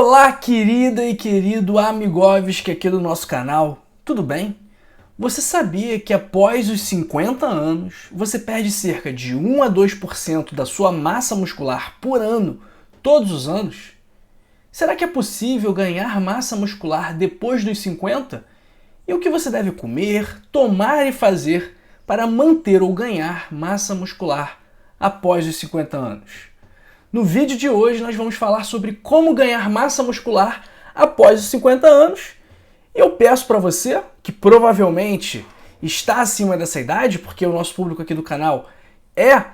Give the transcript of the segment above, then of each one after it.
Olá, querida e querido amigovski aqui do nosso canal, tudo bem? Você sabia que após os 50 anos, você perde cerca de 1 a 2% da sua massa muscular por ano, todos os anos? Será que é possível ganhar massa muscular depois dos 50? E o que você deve comer, tomar e fazer para manter ou ganhar massa muscular após os 50 anos? No vídeo de hoje nós vamos falar sobre como ganhar massa muscular após os 50 anos. E eu peço para você, que provavelmente está acima dessa idade, porque o nosso público aqui do canal é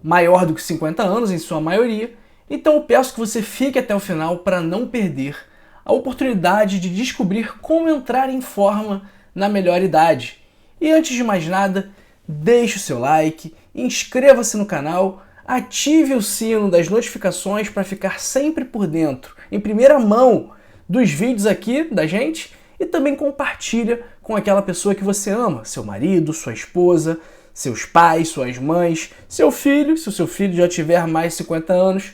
maior do que 50 anos em sua maioria, então eu peço que você fique até o final para não perder a oportunidade de descobrir como entrar em forma na melhor idade. E antes de mais nada, deixe o seu like, inscreva-se no canal, ative o sino das notificações para ficar sempre por dentro, em primeira mão, dos vídeos aqui da gente e também compartilha com aquela pessoa que você ama, seu marido, sua esposa, seus pais, suas mães, seu filho, se o seu filho já tiver mais de 50 anos,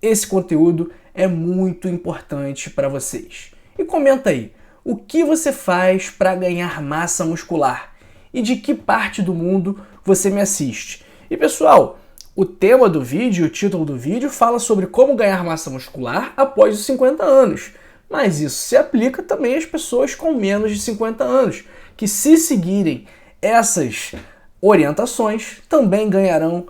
esse conteúdo é muito importante para vocês. E comenta aí, o que você faz para ganhar massa muscular? E de que parte do mundo você me assiste? E pessoal, o tema do vídeo, o título do vídeo, fala sobre como ganhar massa muscular após os 50 anos. Mas isso se aplica também às pessoas com menos de 50 anos, que se seguirem essas orientações, também ganharão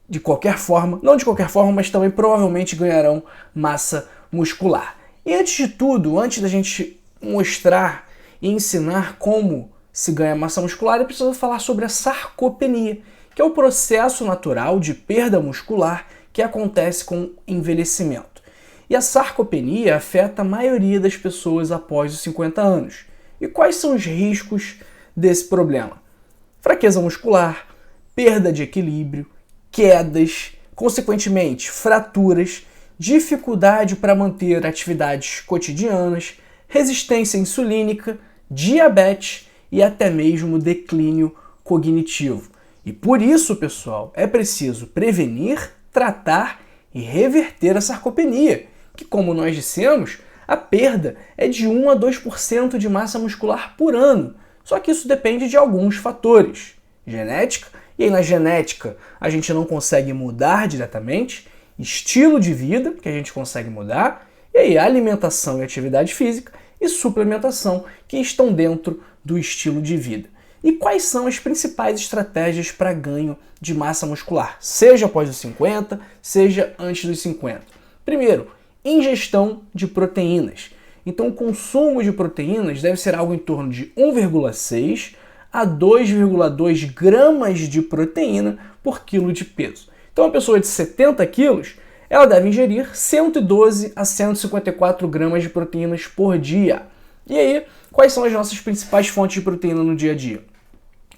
de qualquer forma, não de qualquer forma, mas também provavelmente ganharão massa muscular. E antes de tudo, antes da gente mostrar e ensinar como se ganha massa muscular, eu preciso falar sobre a sarcopenia, que é o processo natural de perda muscular que acontece com o envelhecimento. E a sarcopenia afeta a maioria das pessoas após os 50 anos. E quais são os riscos desse problema? Fraqueza muscular, perda de equilíbrio, quedas, consequentemente fraturas, dificuldade para manter atividades cotidianas, resistência insulínica, diabetes e até mesmo declínio cognitivo. E por isso, pessoal, é preciso prevenir, tratar e reverter a sarcopenia, que, como nós dissemos, a perda é de 1 a 2% de massa muscular por ano. Só que isso depende de alguns fatores. Genética, e aí na genética a gente não consegue mudar diretamente, estilo de vida, que a gente consegue mudar, e aí alimentação e atividade física e suplementação, que estão dentro do estilo de vida. E quais são as principais estratégias para ganho de massa muscular, seja após os 50, seja antes dos 50? Primeiro, ingestão de proteínas. Então o consumo de proteínas deve ser algo em torno de 1,6 a 2,2 gramas de proteína por quilo de peso. Então uma pessoa de 70 quilos, ela deve ingerir 112 a 154 gramas de proteínas por dia. E aí, quais são as nossas principais fontes de proteína no dia a dia?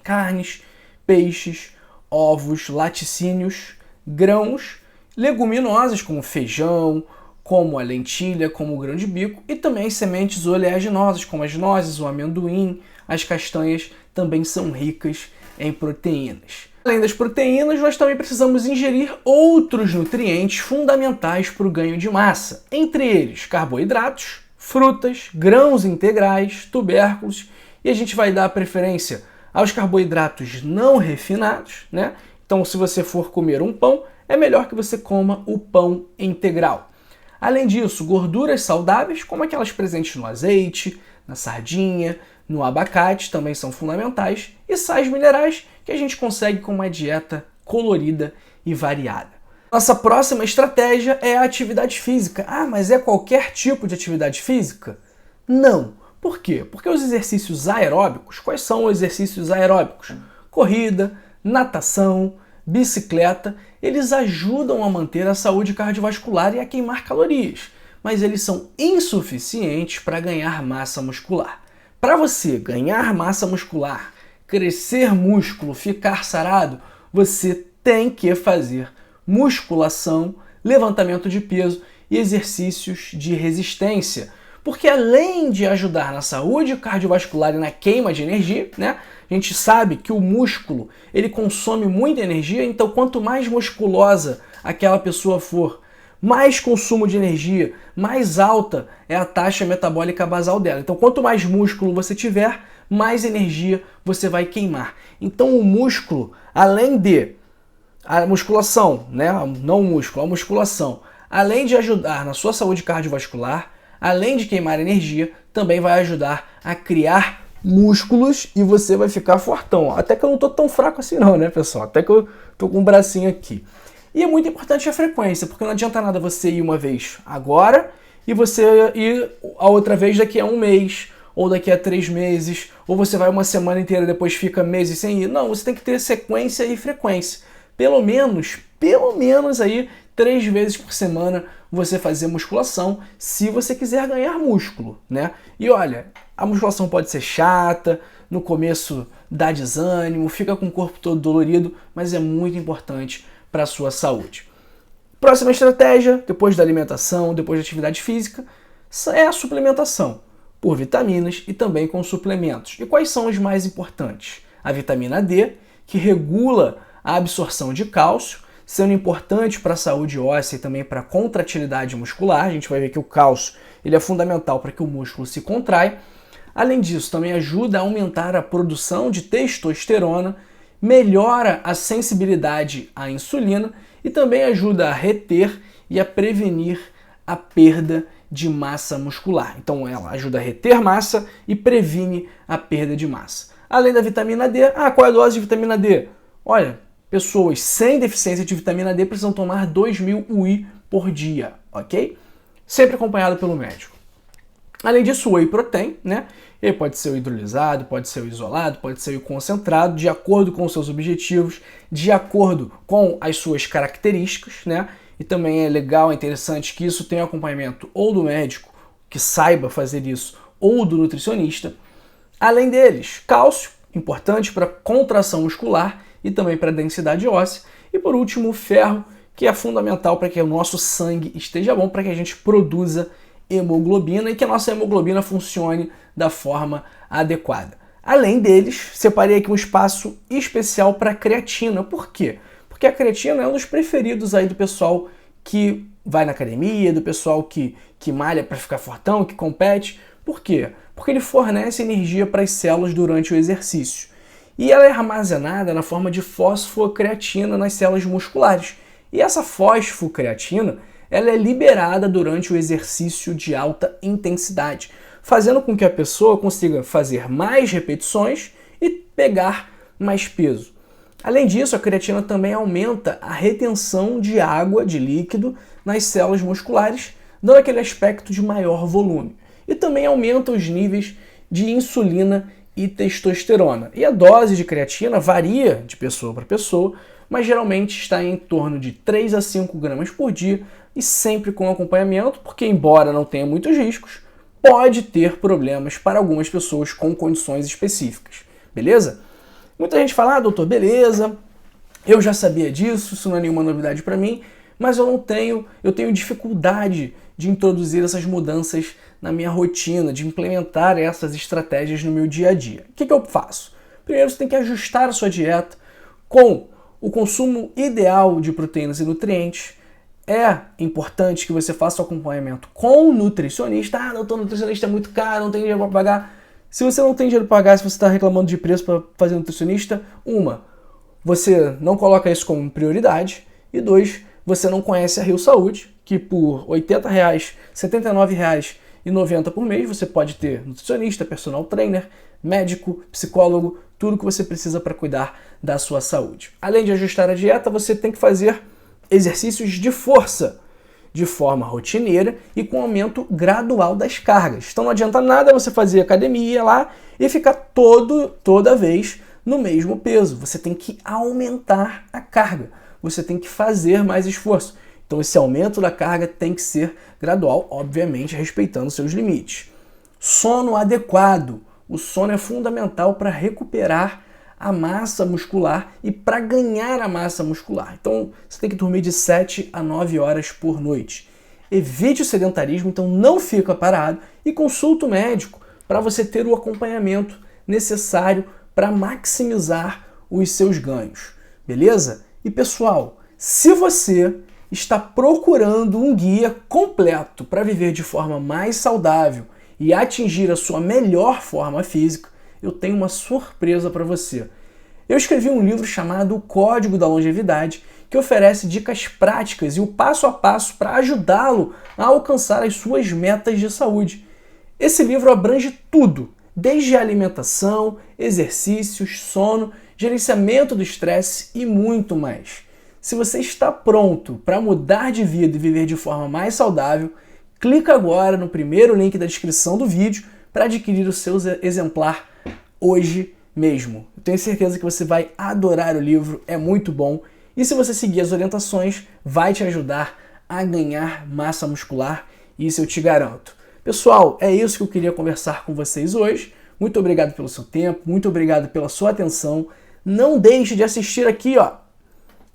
Carnes, peixes, ovos, laticínios, grãos, leguminosas como feijão, como a lentilha, como o grão de bico e também sementes oleaginosas como as nozes, o amendoim, as castanhas também são ricas em proteínas. Além das proteínas, nós também precisamos ingerir outros nutrientes fundamentais para o ganho de massa, entre eles carboidratos, frutas, grãos integrais, tubérculos, e a gente vai dar preferência aos carboidratos não refinados, né? Então, se você for comer um pão, é melhor que você coma o pão integral. Além disso, gorduras saudáveis, como aquelas presentes no azeite, na sardinha, no abacate, também são fundamentais, e sais minerais que a gente consegue com uma dieta colorida e variada. Nossa próxima estratégia é a atividade física. Ah, mas é qualquer tipo de atividade física? Não. Por quê? Porque os exercícios aeróbicos, quais são os exercícios aeróbicos? Corrida, natação, bicicleta, eles ajudam a manter a saúde cardiovascular e a queimar calorias, mas eles são insuficientes para ganhar massa muscular. Para você ganhar massa muscular, crescer músculo, ficar sarado, você tem que fazer musculação, levantamento de peso e exercícios de resistência. Porque além de ajudar na saúde cardiovascular e na queima de energia, né? A gente sabe que o músculo, ele consome muita energia, então quanto mais musculosa aquela pessoa for, mais consumo de energia, mais alta é a taxa metabólica basal dela. Então, quanto mais músculo você tiver, mais energia você vai queimar. Então, o músculo, além de a musculação, né? Não o músculo, a musculação, além de ajudar na sua saúde cardiovascular, além de queimar energia, também vai ajudar a criar músculos e você vai ficar fortão. Até que eu não tô tão fraco assim não, né, pessoal? Até que eu tô com um bracinho aqui. E é muito importante a frequência, porque não adianta nada você ir uma vez agora e você ir a outra vez daqui a um mês, ou daqui a 3 meses, ou você vai uma semana inteira e depois fica meses sem ir. Não, você tem que ter sequência e frequência. Pelo menos aí 3 vezes por semana você fazer musculação, se você quiser ganhar músculo, né? E olha, a musculação pode ser chata, no começo dá desânimo, fica com o corpo todo dolorido, mas é muito importante para a sua saúde. Próxima estratégia, depois da alimentação, depois da atividade física, é a suplementação por vitaminas e também com suplementos. E quais são os mais importantes? A vitamina D, que regula a absorção de cálcio, sendo importante para a saúde óssea e também para a contratilidade muscular. A gente vai ver que o cálcio ele é fundamental para que o músculo se contraia. Além disso, também ajuda a aumentar a produção de testosterona, melhora a sensibilidade à insulina e também ajuda a reter e a prevenir a perda de massa muscular. Então ela ajuda a reter massa e previne a perda de massa. Além da vitamina D, qual é a dose de vitamina D? Olha, pessoas sem deficiência de vitamina D precisam tomar 2.000 UI por dia, ok? Sempre acompanhado pelo médico. Além disso, o whey protein, né? Ele pode ser o hidrolisado, pode ser o isolado, pode ser o concentrado, de acordo com os seus objetivos, de acordo com as suas características, né? E também é legal, é interessante que isso tenha acompanhamento ou do médico, que saiba fazer isso, ou do nutricionista. Além deles, cálcio, importante para contração muscular e também para a densidade óssea. E por último, o ferro, que é fundamental para que o nosso sangue esteja bom, para que a gente produza hemoglobina e que a nossa hemoglobina funcione da forma adequada. Além deles, separei aqui um espaço especial para a creatina. Por quê? Porque a creatina é um dos preferidos aí do pessoal que vai na academia, do pessoal que malha para ficar fortão, que compete. Por quê? Porque ele fornece energia para as células durante o exercício. E ela é armazenada na forma de fosfocreatina nas células musculares. E essa fosfocreatina ela é liberada durante o exercício de alta intensidade, fazendo com que a pessoa consiga fazer mais repetições e pegar mais peso. Além disso, a creatina também aumenta a retenção de água, de líquido, nas células musculares, dando aquele aspecto de maior volume. E também aumenta os níveis de insulina e testosterona. E a dose de creatina varia de pessoa para pessoa, mas geralmente está em torno de 3 a 5 gramas por dia e sempre com acompanhamento, porque embora não tenha muitos riscos, pode ter problemas para algumas pessoas com condições específicas, beleza? Muita gente fala, doutor, beleza, eu já sabia disso, isso não é nenhuma novidade para mim, mas eu tenho dificuldade de introduzir essas mudanças na minha rotina, de implementar essas estratégias no meu dia a dia. O que eu faço? Primeiro, você tem que ajustar a sua dieta com o consumo ideal de proteínas e nutrientes. É importante que você faça o acompanhamento com o nutricionista. Doutor, nutricionista é muito caro, não tem dinheiro para pagar. Se você não tem dinheiro para pagar, se você está reclamando de preço para fazer nutricionista, você não coloca isso como prioridade. E 2, você não conhece a Rio Saúde, que por R$ 80, R$ 79,90 por mês, você pode ter nutricionista, personal trainer, médico, psicólogo, tudo que você precisa para cuidar da sua saúde. Além de ajustar a dieta, você tem que fazer exercícios de força, de forma rotineira e com aumento gradual das cargas. Então não adianta nada você fazer academia lá e ficar toda vez no mesmo peso. Você tem que aumentar a carga, você tem que fazer mais esforço. Então esse aumento da carga tem que ser gradual, obviamente respeitando seus limites. Sono adequado. O sono é fundamental para recuperar a massa muscular e para ganhar a massa muscular. Então, você tem que dormir de 7 a 9 horas por noite. Evite o sedentarismo, então não fica parado e consulta o médico para você ter o acompanhamento necessário para maximizar os seus ganhos. Beleza? E pessoal, se você está procurando um guia completo para viver de forma mais saudável e atingir a sua melhor forma física, eu tenho uma surpresa para você. Eu escrevi um livro chamado O Código da Longevidade, que oferece dicas práticas e o passo a passo para ajudá-lo a alcançar as suas metas de saúde. Esse livro abrange tudo, desde alimentação, exercícios, sono, gerenciamento do estresse e muito mais. Se você está pronto para mudar de vida e viver de forma mais saudável, clica agora no primeiro link da descrição do vídeo para adquirir o seu exemplar hoje mesmo. Eu tenho certeza que você vai adorar o livro, é muito bom. E se você seguir as orientações, vai te ajudar a ganhar massa muscular, isso eu te garanto. Pessoal, é isso que eu queria conversar com vocês hoje. Muito obrigado pelo seu tempo, muito obrigado pela sua atenção. Não deixe de assistir aqui,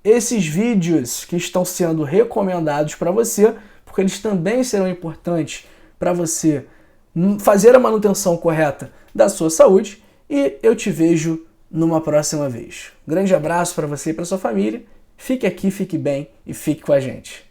esses vídeos que estão sendo recomendados para você, porque eles também serão importantes para você fazer a manutenção correta da sua saúde, e eu te vejo numa próxima vez. Grande abraço para você e para sua família. Fique aqui, fique bem e fique com a gente.